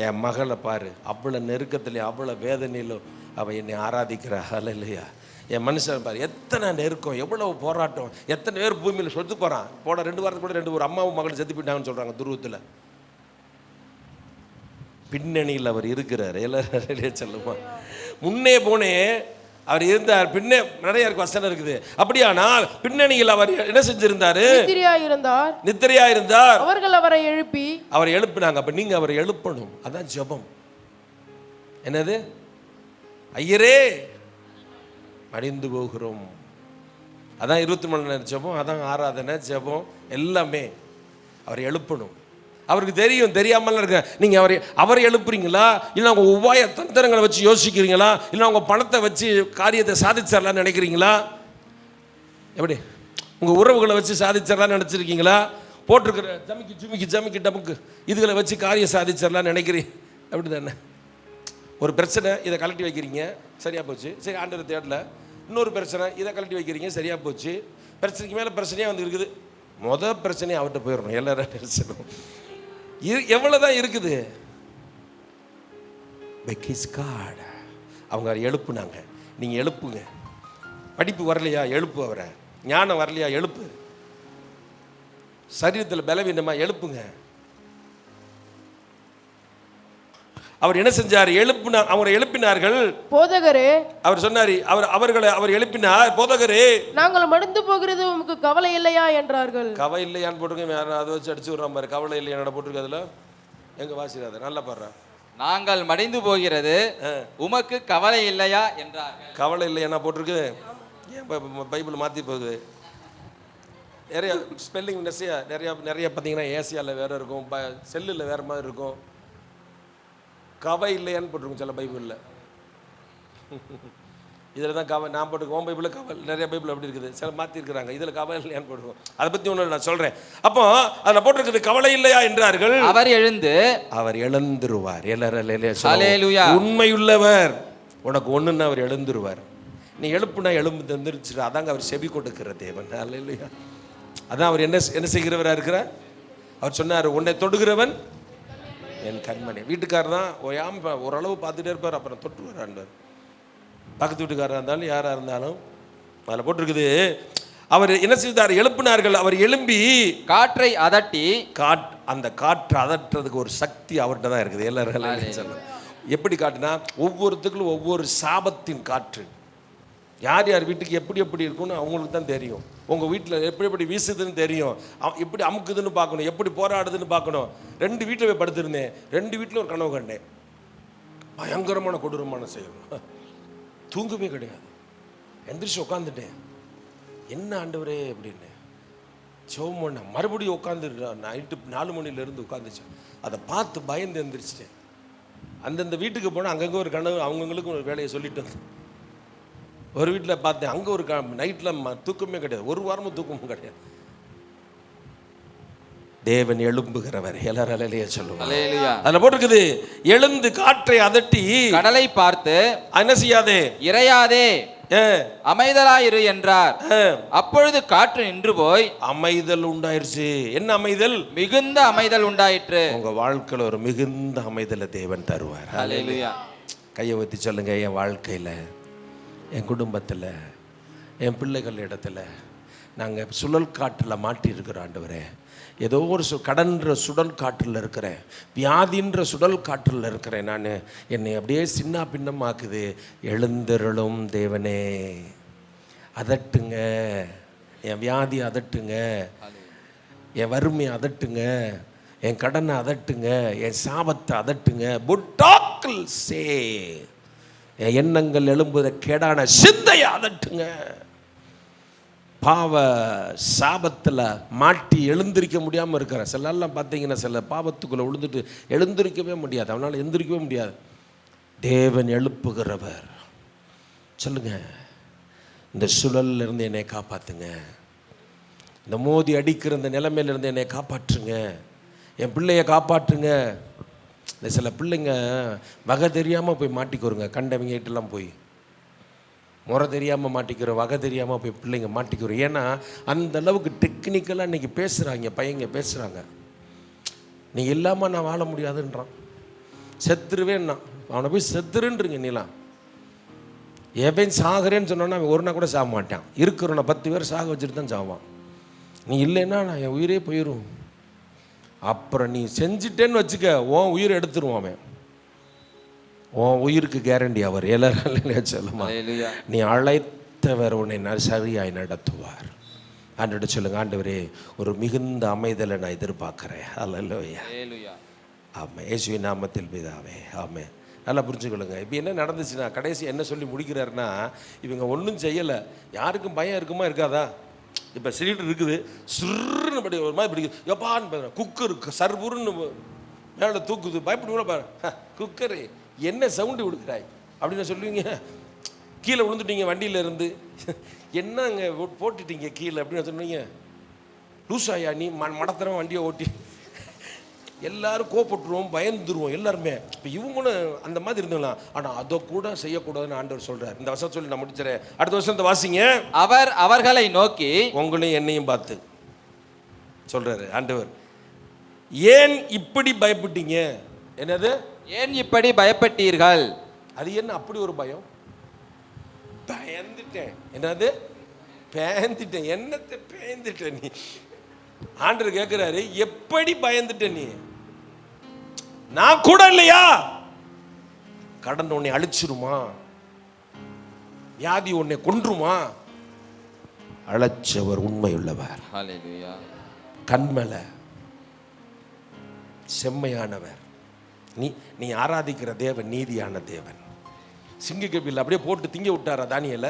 என் மகளை பாரு, அவ்வளோ நெருக்கத்துலையும் அவ்வளோ வேதனையிலும் அவள் என்னை ஆராதிக்கிறா. இல்லையா? என் மனுஷன் பாரு, எத்தனை நெருக்கம், எவ்வளோ போராட்டம், எத்தனை பேர் பூமியில் சொத்து போகிறான். போட 2 வாரத்துக்கு கூட ஒரு அம்மாவும் மகளும் செத்து போயிட்டாங்கன்னு சொல்கிறாங்க துருவத்தில். பின்னணியில் அவர் இருக்கிறார். எல்லாரும் சொல்லுமா, முன்னே போனே அவர் இருந்தார், பின்னே நிறைய வசனம் இருக்குது. அப்படியானால் பின்னணியில் அவர் என்ன செஞ்சிருந்தாரு? நித்திரையா இருந்தார். அவர்கள் அவரை எழுப்பினாங்க. அப்ப நீங்க அவரை எழுப்பணும். அதான் ஜெபம். என்னது? ஐயரே மடிந்து போகிறோம். அதான் 24 நேரம் ஜெபம், அதான் ஆராதனை ஜெபம் எல்லாமே. அவரை எழுப்பணும். அவருக்கு தெரியும், தெரியாமல் இருக்க. நீங்க அவரை எழுப்புறீங்களா, இல்லை உங்க உபாய தந்திரங்களை வச்சு யோசிக்கிறீங்களா, இல்லை உங்க பணத்தை வச்சு காரியத்தை சாதிச்சிடலான்னு நினைக்கிறீங்களா? எப்படி உங்க உறவுகளை வச்சு சாதிச்சிடலான்னு நினைச்சிருக்கீங்களா? போட்டிருக்கிற ஜமிக்கி டமுக்கு இதுகளை வச்சு காரியம் சாதிச்சிடலான்னு நினைக்கிறீங்க. அப்படி தானே? ஒரு பிரச்சனை, இதை கலட்டி வைக்கிறீங்க, சரியா போச்சு, சரி ஆண்டவர் தேடல. இன்னொரு பிரச்சனை, இதை கலட்டி வைக்கிறீங்க, சரியா போச்சு. பிரச்சனைக்கு மேலே பிரச்சனையாக வந்து இருக்குது. மொதல் பிரச்சனையை அவர்கிட்ட போயிடணும். எல்லாரும் எவ்வளோதான் இருக்குது. அவங்க எழுப்புனாங்க. நீங்கள் எழுப்புங்க. படிப்பு வரலையா, எழுப்பு. அவரை ஞானம் வரலையா, எழுப்பு. சரீரத்தில் பலவீனமா, எழுப்புங்க. அவர் என்ன செஞ்சார்? அவரை எழுப்பினார்கள். போதகரே, அவர் சொன்னார், அவர் எழுப்பினார். போதகரே, நாங்கள் மடிந்து போகிறது உமக்கு கவலை இல்லையா என்றார்கள். கவலை இல்லையான்னு போட்டுருங்க. அதை வச்சு அடிச்சு விடுறான் பாரு. கவலை இல்லையா போட்டிருக்கு. அதுல எங்க வாசிக்காத நல்லா பாடுறான். நாங்கள் மடிந்து போகிறது உமக்கு கவலை இல்லையா என்றார்கள். கவலை இல்லையா போட்டிருக்கு. ஏன் பைபிள் மாற்றி போகுது? நிறைய ஸ்பெல்லிங் நிறைய பார்த்தீங்கன்னா ஏசியாவில் வேற இருக்கும், செல்லில் வேற மாதிரி இருக்கும். கவை இல்லையான்னு போட்டிருக்கும் சில பைபிளில். இதில் தான் கவை நான் போட்டுருக்கோம். ஓம் பைபிளில் கவல், நிறைய பைபிள் அப்படி இருக்குது, சில மாற்றிருக்கிறாங்க. இதில் கவலை இல்லையான்னு போட்டுருக்கோம். அதை பற்றி ஒன்று நான் சொல்கிறேன். அப்போ அதில் போட்டிருக்குது கவலை இல்லையா என்றார்கள். அவர் எழுந்துருவார். உண்மையுள்ளவர். உனக்கு ஒன்றுன்னா அவர் எழுந்துருவார். நீ எழுப்புனா எழும்பு தந்துருச்சு. அதாங்க அவர் செவி கொடுக்கிற தேவன். இல்லையா? அதான் அவர் என்ன செய்கிறவராக இருக்கிறார். அவர் சொன்னார், உன்னை தொடுகிறவன் என் கண்மணி. வீட்டுக்காரர் தான் ஓரளவு பார்த்துட்டே இருப்பார், அப்புறம் தொட்டுவார் ஆண்டவர். பக்கத்து வீட்டுக்காரராக இருந்தாலும் யாராக இருந்தாலும். அதில் போட்டிருக்குது, அவர் என்ன செய்தார்? எழுப்பினார்கள். அவர் எழும்பி காற்றை அதட்டி, அந்த காற்றை அதட்டுறதுக்கு ஒரு சக்தி அவர்கிட்ட தான் இருக்குது. எல்லாரும் எப்படி காட்டுனா, ஒவ்வொருத்துக்கும் ஒவ்வொரு சாபத்தின் காற்று. யார் யார் வீட்டுக்கு எப்படி எப்படி இருக்குன்னு அவங்களுக்கு தான் தெரியும். உங்கள் வீட்டில் எப்படி எப்படி வீசுதுன்னு தெரியும், எப்படி அமுக்குதுன்னு பார்க்கணும், எப்படி போராடுதுன்னு பார்க்கணும். 2 வீட்டில் போய் படுத்திருந்தேன். 2 வீட்டில் ஒரு கனவு கண்டேன். பயங்கரமான கொடூரமான செயல். தூங்கவே கிடையாது. எந்திரிச்சு உட்காந்துட்டேன். என்ன ஆண்டவரே அப்படின்னு ஜெபம் பண்ண. மறுபடியும் உட்காந்து நைட்டு 4 மணிலேருந்து உட்காந்துச்சேன். அதை பார்த்து பயந்து எந்திரிச்சிட்டேன். அந்தந்த வீட்டுக்கு போனால் அங்கங்கே ஒரு கனவு, அவங்கவுங்களுக்கு ஒரு வேலையை சொல்லிட்டு வந்தேன். ஒரு வீட்டில் பார்த்தேன், அங்கே ஒரு நைட்டில் தூக்கமே கிடையாது. ஒரு வாரமும் தூக்கமும் கிடையாது. தேவன் எழும்புகிறவர். எல்லாரும் அல்லேலூயா சொல்லுவாங்க. அதுல போட்டிருக்குது, எழுந்து காற்றை அதட்டி கடலை பார்த்து என்ன செய்யாதே, இறையாதே, அமைதலாயிரு என்றார். அப்பொழுது காற்று நின்று போய் அமைதல் உண்டாயிருச்சு. என்ன அமைதல்? மிகுந்த அமைதல் உண்டாயிற்று. உங்க வாழ்க்கையில் ஒரு மிகுந்த அமைதலை தேவன் தருவார். அல்லேலூயா. கையை ஊத்தி சொல்லுங்க, என் வாழ்க்கையில், என் குடும்பத்தில், என் பிள்ளைகள் இடத்துல நாங்கள் சுழல் காற்றில் மாட்டி இருக்கிறோம் ஆண்டவரே. ஏதோ ஒரு கடன்ற சுடல் காற்றில் இருக்கிறேன், வியாதின்ற சுடல் காற்றில் இருக்கிறேன். நான் என்னை அப்படியே சின்ன பின்னமாக்குது. எழுந்தருளும் தேவனே, அதட்டுங்க, என் வியாதி அதட்டுங்க, என் வறுமையை அதட்டுங்க, என் கடனை அதட்டுங்க, என் சாபத்தை அதட்டுங்க. புட்டாக்கள் சே, என் எண்ணங்கள் எழும்புத கேடான சிந்தையை அதட்டுங்க. பாவ சாபத்தில் மாட்டி எழுந்திருக்க முடியாமல் இருக்கிற சிலெல்லாம் பார்த்தீங்கன்னா, சில பாவத்துக்குள்ளே விழுந்துட்டு எழுந்திருக்கவே முடியாது, அவனால் எந்திரிக்கவே முடியாது. தேவன் எழுப்புகிறவர். சொல்லுங்க, இந்த சுழல்ல இருந்து என்னை காப்பாற்றுங்க, இந்த மோதி அடிக்கிற இந்த நிலைமையிலிருந்து என்னை காப்பாற்றுங்க, என் பிள்ளைய காப்பாற்றுங்க. இந்த சில பிள்ளைங்க வகை தெரியாமல் போய் மாட்டிக்கிறோங்க. கண்டவங்க கிட்டலாம் போய் முறை தெரியாமல் மாட்டிக்கிறோம், வகை தெரியாமல் போய் பிள்ளைங்க மாட்டிக்கிறோம். ஏன்னா அந்த அளவுக்கு டெக்னிக்கலாக இன்றைக்கி பேசுகிறாங்க, பையங்க பேசுகிறாங்க. நீ இல்லாமல் நான் வாழ முடியாதுன்றான், செத்துருவேன்னா. அவனை போய் செத்துருன்றீங்க. நீலாம் எவன் சாகிறேன்னு சொன்னோன்னா அவன் ஒரு நாள் கூட சாக மாட்டான். இருக்கிறவனை 10 பேர் சாக வச்சுட்டு தான் சாவான். நீ இல்லைன்னா நான் என் உயிரே போயிடும். அப்புறம் நீ செஞ்சிட்டேன்னு வச்சுக்க, உன் உயிரை எடுத்துருவான் அவன். உன் உயிருக்கு கேரண்டி அவர். எல்லாரும் சொல்லுமா, நீ அழைத்தவர் உன்னை சரியாய் நடத்துவார். ஆண்டவரே சொல்லுங்க, ஆண்டவரே ஒரு மிகுந்த அமைதலை நான் எதிர்பார்க்கிறேன். அல்லேலூயா. ஆமாம், இயேசுவின் நாமத்தில் பிதாவே, ஆமென். நல்லா புரிஞ்சுக்கொள்ளுங்க. இப்போ என்ன நடந்துச்சுன்னா, கடைசி என்ன சொல்லி முடிக்கிறாருன்னா, இவங்க ஒன்றும் செய்யலை. யாருக்கும் பயம் இருக்குமா இருக்காதா? இப்போ சிலிண்டர் இருக்குது, சிறுன்னு படி ஒரு மாதிரி பிடிக்குது, எப்பான்னு குக்கர் சர்புருன்னு மேலே தூக்குது, பயப்படுவோம் பாரு. குக்கரு என்ன சவுண்டு கொடுக்குறாய் அப்படின்னு சொல்லுவீங்க. கீழே விழுந்துட்டீங்க வண்டியில் இருந்து, என்னங்க போட்டுட்டீங்க கீழே அப்படின்னு சொன்னீங்க. லூசாயா நீ மடத்தரம் வண்டியை ஓட்டி. எல்லாரும் கோப்பட்டுருவோம், பயந்துருவோம் எல்லாருமே. இப்போ இவங்களும் அந்த மாதிரி இருந்துக்கலாம். ஆனால் அதை கூட செய்யக்கூடாதுன்னு ஆண்டவர் சொல்கிறார். இந்த வருஷம் சொல்லி நான் முடிச்சுறேன். அடுத்த வருஷத்தை வாசிங்க. அவர் அவர்களை நோக்கி, உங்களையும் என்னையும் பார்த்து சொல்கிறாரு ஆண்டவர், ஏன் இப்படி பயப்பட்டீங்க? என்னது? ஏன் இப்படி பயப்பட்டீர்கள்? அது என்ன அப்படி ஒரு பயம்? பயந்துட்டேன். என்னது? பயந்துட்டேன். என்னத்தை பயந்துட்ட நீ? ஆண்டவர் கேட்கிறாரு, எப்படி பயந்துட்ட நீ? நான் கூட இல்லையா? கடன் உன்னை அழிச்சிருமா? வியாதி உன்னை கொன்றுமா? அழைச்சவர் உண்மையுள்ளவர். ஹல்லேலூயா. கண்மல செம்மையானவர். நீ ஆராதிக்கிற தேவன் நீதியான தேவன். சிங்கக்கபில் அப்படியே போட்டு திங்க விட்டாரா தானியேல?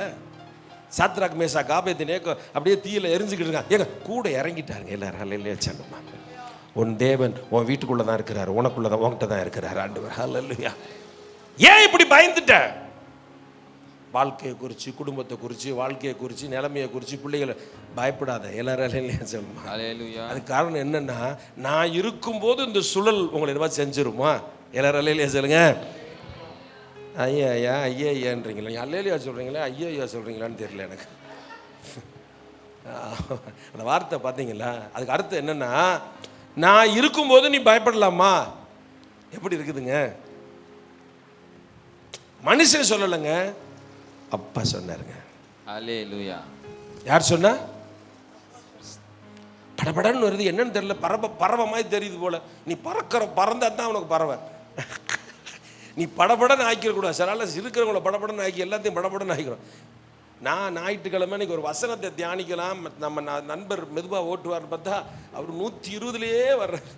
சாத்ராக் மேஷாக் ஆபேத்நேகோ அப்படியே தீயில எரிஞ்சுக்கிட்டு இருக்காங்க. ஏங்க கூட இறங்கிட்டாருங்க எல்லாரும். ஹல்லேலூயா சொல்லுமா. உன் தேவன் உன் வீட்டுக்குள்ள தான் இருக்கிறார், உனக்குள்ள தான், உன்கிட்ட தான் இருக்கிறார் ஆண்டவர். ஹல்லேலூயா. ஏன் இப்படி பயந்துட்ட? வாழ்க்கையை குறித்து, குடும்பத்தை குறித்து, வாழ்க்கையை குறித்து, நிலைமையை குறித்து, பிள்ளைகளை பயப்படாத. எல்லாரும் ஹல்லேலூயா சொல்லுமா. அதுக்கு காரணம் என்னன்னா, நான் இருக்கும்போது இந்த சுழல் உங்களை என்ன செஞ்சிருமா? எல்லாரும் ஹல்லேலூயா சொல்லுங்க. ஐயா ஐயா ஐயா ஐயான்றீங்களா? அல்லேலூயா சொல்கிறீங்களா, ஐயா ஐயா சொல்கிறீங்களான்னு தெரியல எனக்கு. அந்த வார்த்தை பார்த்தீங்களா? அதுக்கு அர்த்தம் என்னன்னா, நான் இருக்கும்போது நீ பயப்படலாமா? எப்படி இருக்குதுங்க? மனுஷன் சொல்லலைங்க, அப்பா சொன்னாருங்க. அல்லேலூயா. யார் சொன்னா? படபடன்னு வருது, என்னன்னு தெரியல, பறவை மாதிரி தெரியுது போல. நீ பறந்தா தான் உனக்கு பறவை. நீ படபடன்னு ஆக்கிடக்கூடாது. சில இருக்கிறவங்கள படபடன்னு ஆக்கி எல்லாத்தையும் படபடன்னு ஆக்கிக்கிறோம். நான் ஞாயிற்றுக்கிழமை இன்னைக்கு ஒரு வசனத்தை தியானிக்கலாம், நம்ம நண்பர் மெதுவாக ஓட்டுவார்னு பார்த்தா அவர் 120லேயே வர்றாரு.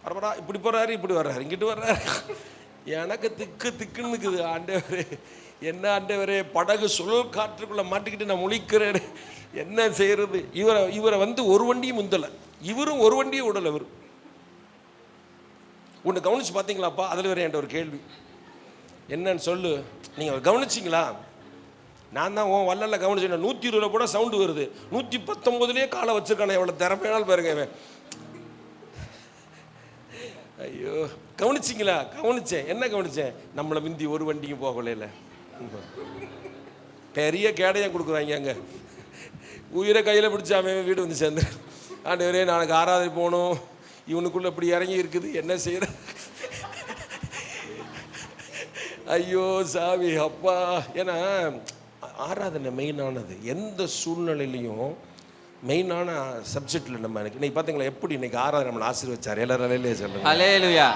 பரபரா இப்படி போகிறாரு, இப்படி வர்றாரு, இங்கிட்டு வர்றாரு. எனக்கு திக்குன்னு இருக்குது. ஆண்டவரே என்ன ஆண்டவரே, படகு சுழல் காற்றுக்குள்ளே மாட்டிக்கிட்டு நான் முழிக்கிறேன், என்ன செய்கிறது? இவரை வந்து ஒரு வண்டியும் முந்தலை, இவரும் ஒரு வண்டியும் விடலை. இவர் ஒன்று கவனிச்சு பார்த்தீங்களாப்பா? அதில் வேறு என்கிட்ட ஒரு கேள்வி, என்னன்னு சொல்லு. நீங்கள் கவனிச்சிங்களா? நான் தான் உன் வல்லல கவனிச்சேன். 120 கூட சவுண்டு வருது, 119லேயே காலை வச்சிருக்கானே, எவ்வளோ திறமையாலும் பாருங்க. ஐயோ, கவனிச்சிங்களா? கவனிச்சேன். என்ன கவனிச்சேன்? நம்மளை மிந்தி ஒரு வண்டியும் போகல, பெரிய கேடையாக கொடுக்குறாங்க. அங்கே உயிரை கையில் பிடிச்சாமே வீடு வந்து சேர்ந்து, ஆண்டவரே நாளைக்கு ஆராதனை போகணும், இவனுக்குள்ளே இப்படி இறங்கி இருக்குது, என்ன செய்யற? ஐயோ சாமி அப்பா. ஏன்னா ஆராதனை மெயினானது. எந்த சூழ்நிலையிலையும் மெயினான சப்ஜெக்டில் நம்ம இன்னைக்கு பார்த்தீங்களா எப்படி இன்னைக்கு ஆராதனை நம்மளை ஆசீர்வச்சார். எல்லாரும் அலையிலே சொல்லுங்க அல்லேலூயா.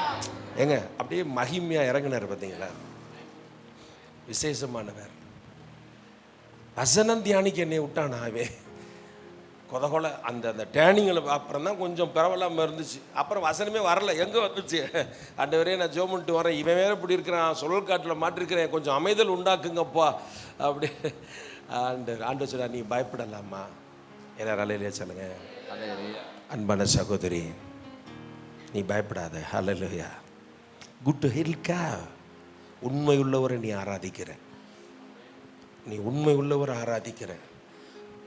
ஏங்க அப்படியே மகிமையாக இறங்கினார் பார்த்தீங்களா? விசேஷமானவர். வசனம் தியானிக்க என்னை விட்டானாவே கொதகொலை. அந்த டேனிங்கில் அப்புறம் தான் கொஞ்சம் பரவலாமல் இருந்துச்சு. அப்புறம் வசனமே வரல, எங்கே வந்துச்சு? ஆண்டவரே நான் ஜோமன்ட்டு வரேன், இவன் வேறு இப்படி இருக்கிறான், சுழல் காட்டில் மாட்டிருக்கிறேன், கொஞ்சம் அமைதல் உண்டாக்குங்கப்பா அப்படி. ஆண்டவர் சொல்ல, நீ பயப்படலாமா? எல்லாரும் அலையிலே சொல்லுங்க. அன்பான சகோதரி, நீ பயப்படாத. ஹல்லேலூயா. குட் டு ஹில்கா. உண்மை உள்ளவரை நீ ஆராதிக்கிற, நீ உண்மை உள்ளவரை ஆராதிக்கிற.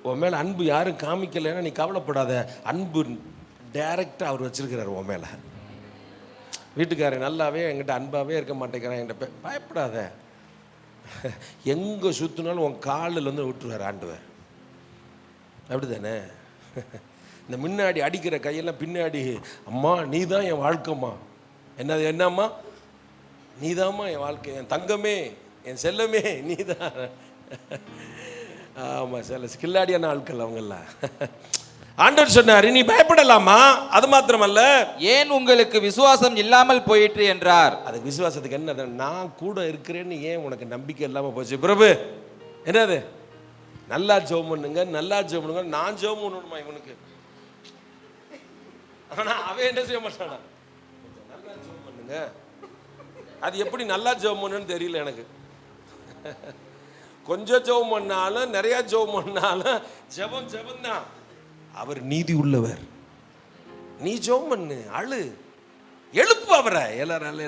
உன் மேலே அன்பு யாரும் காமிக்கலைன்னா நீ கவலைப்படாத. அன்பு டைரக்டாக அவர் வச்சிருக்கிறார் உன் மேலே. வீட்டுக்காரர் நல்லாவே என்கிட்ட அன்பாகவே இருக்க மாட்டேங்கிறான், என்கிட்ட பயப்படாத. எங்கே சுற்றினாலும் உன் காலில் வந்து விட்டுருவார் ஆண்டவர். அப்படி தானே? இந்த முன்னாடி அடிக்கிற கையெல்லாம் பின்னாடி, அம்மா நீ தான் என் வாழ்க்கைம்மா. என்னம்மா? நீ தான்மா என் வாழ்க்கை, என் தங்கமே, என் செல்லமே, நீ தான். ஆமாம், சில கில்லாடியான ஆட்கள் அவங்கெல்லாம். ஆண்டவர் சொன்னார், நீ பயப்படலாமா? அது மாத்திரமல்ல, ஏன் உங்களுக்கு விசுவாசம் இல்லாமல் போயிற்று என்றார். அதுக்கு விசுவாசத்துக்கு என்ன? நான் கூட இருக்கிறேன்னு ஏன் உனக்கு நம்பிக்கை இல்லாமல் போச்சு? பிரபு என்னது? நல்லா ஜெபம் பண்ணுங்க, நல்லா ஜெபம் பண்ணுங்க. நான் ஜெபம் பண்ணணுமா இவனுக்கு? ஆனால் அவன் என்ன செய்ய மாட்டானா? நல்லா ஜெபம் பண்ணுங்க. அது எப்படி நல்லா ஜெபம் பண்ணுன்னு தெரியல எனக்கு. கொஞ்சம் ஜெபம் பண்ணாலும் நிறைய ஜெபம் பண்ணாலும் ஜெபம் தான். அவர் நீதி உள்ளவர். நீ ஜெபம் பண்ணு, அழு, எழுப்பு அவரை. எல்லாரும்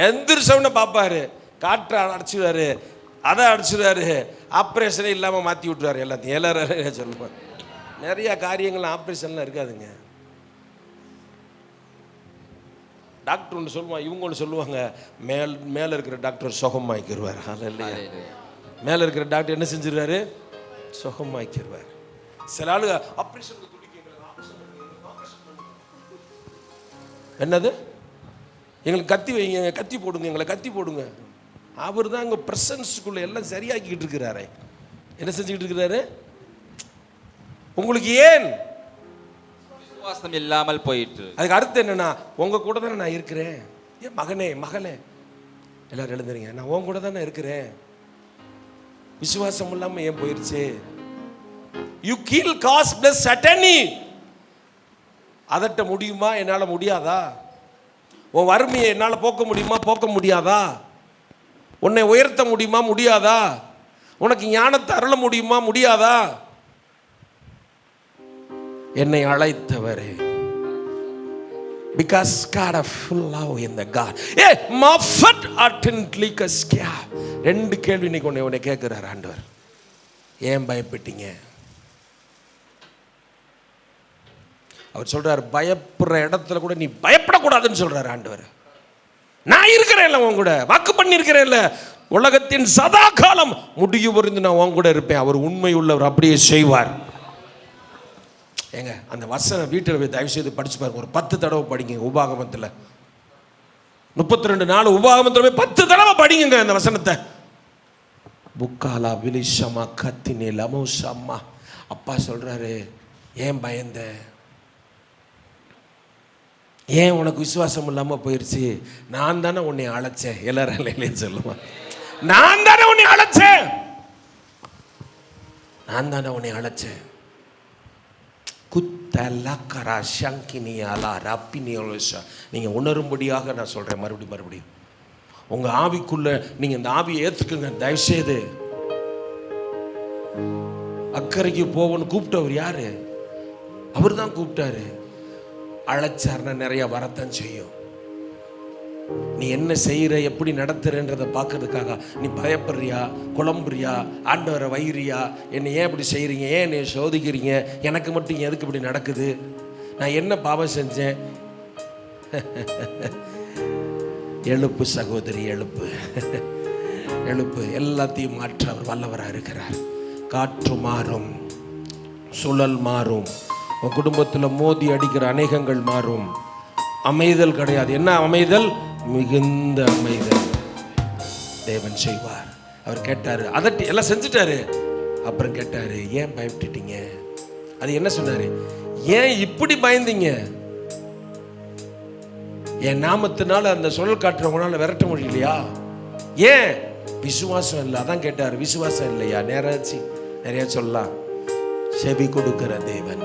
எந்திரிச்சவன பார்ப்பாரு, காற்றை அடிச்சுடுவாரு, அதை அடிச்சுடுவாரு, ஆப்ரேஷனே இல்லாமல் மாற்றி விட்டுருவாரு எல்லாத்தையும். எல்லாரும் சொல்லுவாங்க. நிறைய காரியங்கள் ஆப்ரேஷன்லாம் இருக்காதுங்க. டாக்டர் ஒன்று சொல்லுவான், இவங்க ஒன்று சொல்லுவாங்க, மேலே இருக்கிற டாக்டர் சுகமாக்கிடுவார். இல்லையா? மேலே இருக்கிற டாக்டர் என்ன செஞ்சிருவாரு? சுகமாக்கிடுவார். சில ஆளுங்க ஆப்ரேஷன் என்னது, எங்களுக்கு கத்தி வைங்க, கத்தி போடுங்க, எங்களை கத்தி போடுங்க. அவர் தான் அங்கே ப்ரெசன்ஸுக்குள்ள எல்லாம் சரியாக்கிட்டு இருக்கிறாரு. என்ன செஞ்சுக்கிட்டு இருக்கிறாரு? உங்களுக்கு ஏன் விசுவாசம் இல்லாமல் போயிற்று? அதுக்கு அர்த்தம் என்னன்னா, உங்க கூட தானே நான் இருக்கிறேன். என் மகனே மகளே எல்லாரும் எழுந்துறீங்க, நான் உன் கூட தானே இருக்கிறேன். விசுவாசம் இல்லாம ஏன் போயிருச்சு? யூ கீல் காஸ் பிளஸ் அட்டர்னி. அதட்ட முடியுமா? என்னால முடியாதா? உன் வறுமையை என்னால போக்க முடியுமா? போக்க முடியாதா? உன்னை உயர்த்த முடியுமா? முடியாதா? உனக்கு ஞானத்தை அருள முடியுமா? முடியாதா? என்னை அழைத்தவரே, because God of full love in the God. மஃபட் அட்டென்ட்லி கஸ்கியா. ரெண்டு கேள்வி இன்னைக்கு உன்னை கேட்கிறார் ஆண்டவர். ஏன் பயப்பட்டீங்க? அவர் சொல்றார், பயப்படுற இடத்துல கூட நீ பயப்படக்கூடாதுன்னு சொல்றாரு ஆண்டவர். நான் இருக்கிறேன்ல உன் கூட, வாக்கு பண்ணியிருக்கிறேன்ல, உலகத்தின் சதா காலம் முடிவு புரிந்து நான் உன் கூட இருப்பேன். அவர் உண்மை உள்ளவர், அப்படியே செய்வார். ஏங்க அந்த வசனம் வீட்டில் போய் தயவு செய்து படிச்சு பாருங்க. ஒரு 10 தடவை படிங்க. உபாகமத்தில் 32 நாள் உபாகமத்தில் போய் 10 தடவை படிங்க அந்த வசனத்தை. புக்காலா விலிஷமா கத்தினே லமோஷம்மா. அப்பா சொல்றாரு, ஏன் பயந்த? ஏன் உனக்கு விசுவாசம் இல்லாமல் போயிடுச்சு? நான் தானே உன்னை அழைச்சேன். எல்லாரும் சொல்லுவான், நான் தானே உன்னை அழைச்சேன். நான் தானே உன்னை அழைச்சேன். குத்தலக்கரா சங்கினியாலா ரப்பினியோலோஷா. நீங்கள் உணரும்படியாக நான் சொல்கிறேன் மறுபடியும். உங்கள் ஆவிக்குள்ள நீங்கள் இந்த ஆவியை ஏற்றுக்குங்க தயவுசெய்து. அக்கறைக்கு போவன்னு கூப்பிட்டவர் யாரு? அவர் தான் கூப்பிட்டாரு. அழைச்சார்னா நிறைய வரத்தான் செய்யும். நீ என்ன செய்கிற, எப்படி நடத்துறன்றதை பார்க்கறதுக்காக நீ பயப்படுறியா, குழம்புறியா, ஆண்டவரை வைறியா, என்னை ஏன் இப்படி செய்கிறீங்க, ஏன் என்னை சோதிக்கிறீங்க, எனக்கு மட்டும் எதுக்கு இப்படி நடக்குது, நான் என்ன பாவம் செஞ்சேன்? எழுப்பு சகோதரி, எழுப்பு. எல்லாத்தையும் மாற்ற அவர் வல்லவராக இருக்கிறார். காற்று மாறும், சுழல் மாறும், உன் குடும்பத்தில் மோதி அடிக்கிற அநேகங்கள் மாறும். அமைதல் கிடையாது. என்ன அமைதல்? மிகுந்த அமைதல் தேவன் செய்வார். அவர் கேட்டாரு, அதட்டி எல்லாம் செஞ்சுட்டாரு. அப்புறம் கேட்டாரு, ஏன் பயப்பட்டுட்டீங்க? அது என்ன சொன்னாரு? ஏன் இப்படி பயந்தீங்க? என் நாமத்தினால அந்த சுழல் காட்டுறவங்களால விரட்ட முடியலையா? ஏன்? விசுவாசம் இல்லை. அதான் கேட்டாரு, விசுவாசம் இல்லையா? நேராச்சு நிறைய சொல்லலாம். செவி கொடுக்கிற தேவன்.